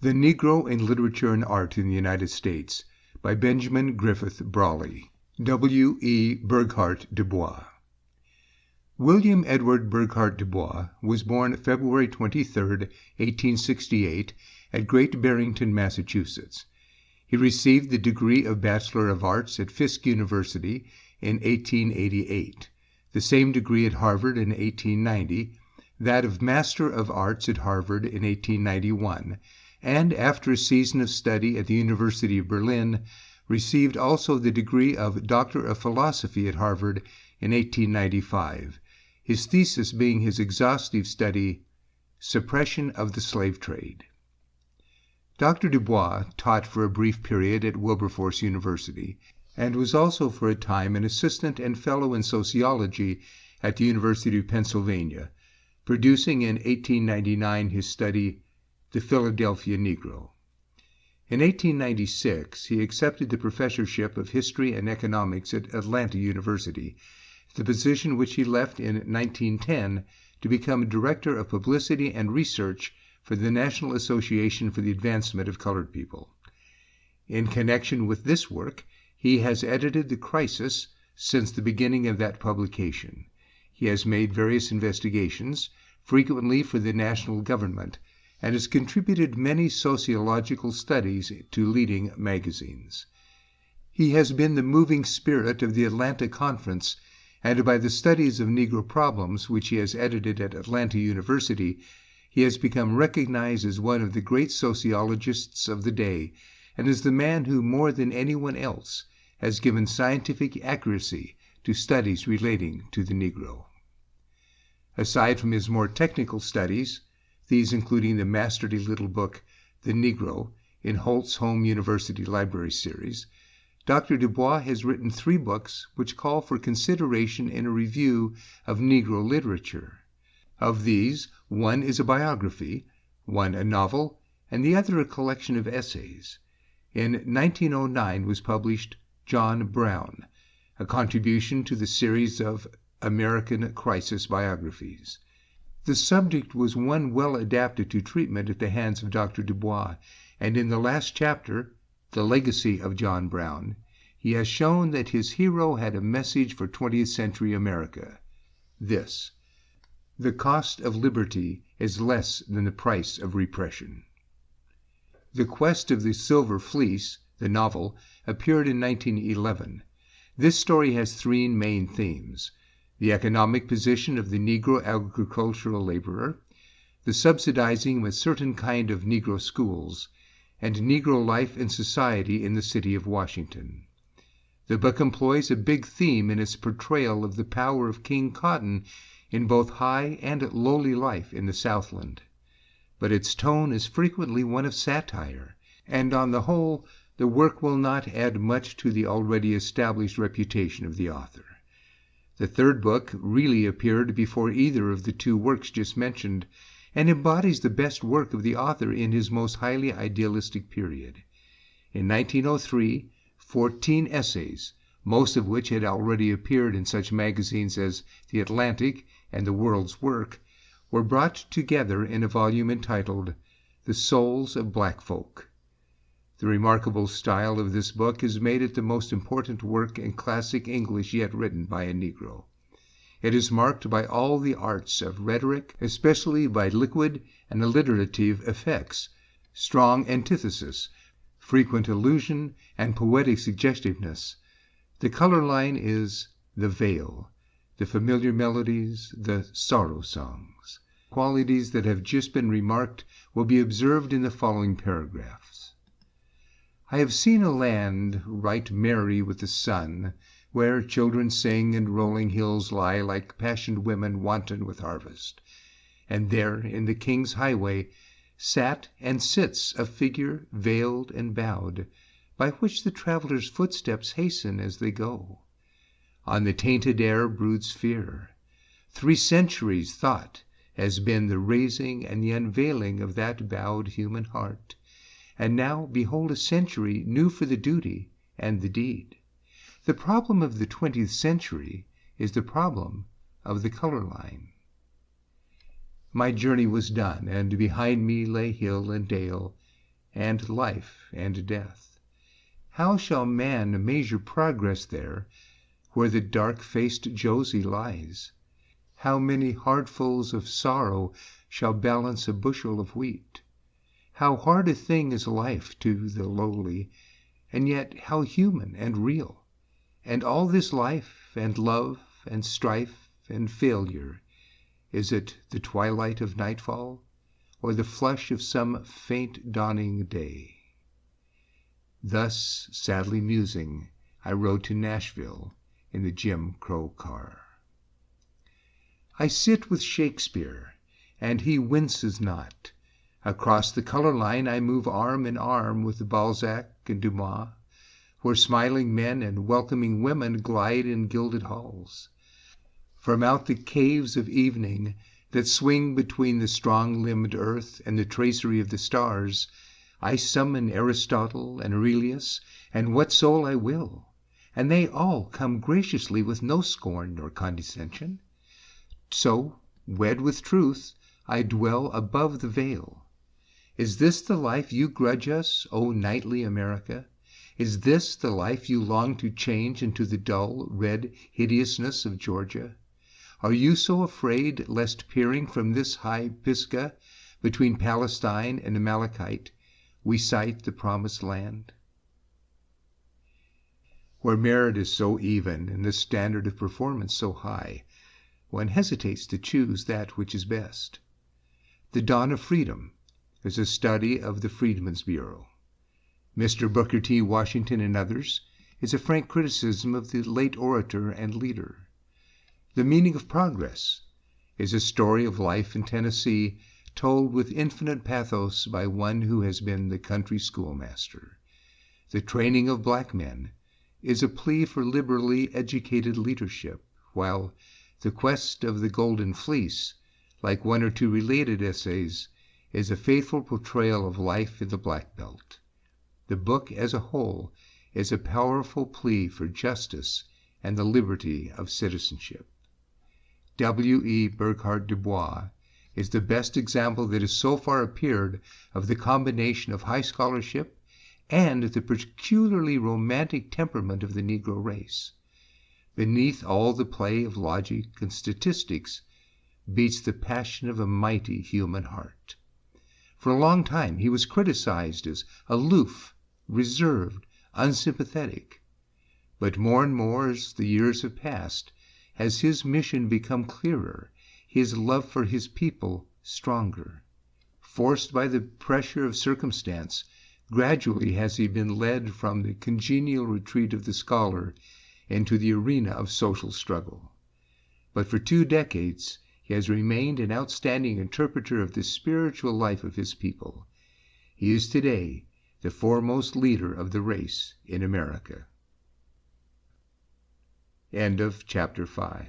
The Negro in Literature and Art in the United States by Benjamin Griffith Brawley, W.E. Burghardt du Bois. William Edward Burghardt du Bois was born February 23, 1868, at Great Barrington, Massachusetts. He received the degree of Bachelor of Arts at Fisk University in 1888, the same degree at Harvard in 1890, that of Master of Arts at Harvard in 1891, and after a season of study at the University of Berlin, received also the degree of Doctor of Philosophy at Harvard in 1895, his thesis being his exhaustive study, Suppression of the Slave Trade. Dr. Du Bois taught for a brief period at Wilberforce University, and was also for a time an assistant and fellow in sociology at the University of Pennsylvania, producing in 1899 his study, The Philadelphia Negro. In 1896, he accepted the professorship of History and Economics at Atlanta University, the position which he left in 1910 to become Director of Publicity and Research for the National Association for the Advancement of Colored People. In connection with this work, he has edited The Crisis since the beginning of that publication. He has made various investigations, frequently for the national government, and has contributed many sociological studies to leading magazines. He has been the moving spirit of the Atlanta Conference, and by the studies of Negro problems which he has edited at Atlanta University, he has become recognized as one of the great sociologists of the day, and as the man who, more than anyone else, has given scientific accuracy to studies relating to the Negro. Aside from his more technical studies, these including the masterly little book, The Negro, in Holt's Home University Library Series, Dr. Du Bois has written 3 books which call for consideration in a review of Negro literature. Of these, one is a biography, one a novel, and the other a collection of essays. In 1909 was published John Brown, a contribution to the series of American Crisis biographies. The subject was one well adapted to treatment at the hands of Dr. Du Bois, and in the last chapter, The Legacy of John Brown, he has shown that his hero had a message for 20th century America. This: the cost of liberty is less than the price of repression. The Quest of the Silver Fleece, the novel, appeared in 1911. This story has 3 main themes: the economic position of the Negro agricultural laborer, the subsidizing of a certain kind of Negro schools, and Negro life and society in the city of Washington. The book employs a big theme in its portrayal of the power of King Cotton in both high and lowly life in the Southland, but its tone is frequently one of satire, and on the whole the work will not add much to the already established reputation of the author. The 3rd book really appeared before either of the 2 works just mentioned, and embodies the best work of the author in his most highly idealistic period. In 1903, 14 essays, most of which had already appeared in such magazines as The Atlantic and The World's Work, were brought together in a volume entitled The Souls of Black Folk. The remarkable style of this book has made it the most important work in classic English yet written by a Negro. It is marked by all the arts of rhetoric, especially by liquid and alliterative effects, strong antithesis, frequent allusion, and poetic suggestiveness. The color line is the veil, the familiar melodies, the sorrow songs. Qualities that have just been remarked will be observed in the following paragraphs. I have seen a land right merry with the sun, where children sing and rolling hills lie like passioned women wanton with harvest. And there, in the king's highway, sat and sits a figure veiled and bowed, by which the traveller's footsteps hasten as they go. On the tainted air broods fear. 3 centuries, thought, has been the raising and the unveiling of that bowed human heart, and now behold a century new for the duty and the deed. The problem of the 20th century is the problem of the color line. My journey was done, and behind me lay hill and dale, and life and death. How shall man measure progress there, where the dark-faced Josie lies? How many heartfuls of sorrow shall balance a bushel of wheat? How hard a thing is life to the lowly, and yet how human and real! And all this life and love and strife and failure, is it the twilight of nightfall, or the flush of some faint dawning day? Thus, sadly musing, I rode to Nashville in the Jim Crow car. I sit with Shakespeare, and he winces not. Across the color line I move arm in arm with Balzac and Dumas, where smiling men and welcoming women glide in gilded halls. From out the caves of evening that swing between the strong-limbed earth and the tracery of the stars, I summon Aristotle and Aurelius and what soul I will, and they all come graciously with no scorn nor condescension. So, wed with truth, I dwell above the veil. Is this the life you grudge us, O knightly America? Is this the life you long to change into the dull, red hideousness of Georgia? Are you so afraid lest peering from this high Pisgah, between Palestine and Amalekite, we sight the promised land? Where merit is so even and the standard of performance so high, one hesitates to choose that which is best. The Dawn of Freedom is a study of the Freedmen's Bureau. Mr. Booker T. Washington and Others is a frank criticism of the late orator and leader. The Meaning of Progress is a story of life in Tennessee told with infinite pathos by one who has been the country schoolmaster. The Training of Black Men is a plea for liberally educated leadership, while The Quest of the Golden Fleece, like one or two related essays, is a faithful portrayal of life in the Black Belt. The book as a whole is a powerful plea for justice and the liberty of citizenship. W.E. Burghardt Du Bois is the best example that has so far appeared of the combination of high scholarship and the peculiarly romantic temperament of the Negro race. Beneath all the play of logic and statistics beats the passion of a mighty human heart. For a long time he was criticized as aloof, reserved, unsympathetic. But more and more as the years have passed, has his mission become clearer, his love for his people stronger. Forced by the pressure of circumstance, gradually has he been led from the congenial retreat of the scholar into the arena of social struggle. But for 2 decades he has remained an outstanding interpreter of the spiritual life of his people. He is today the foremost leader of the race in America. End of chapter 5.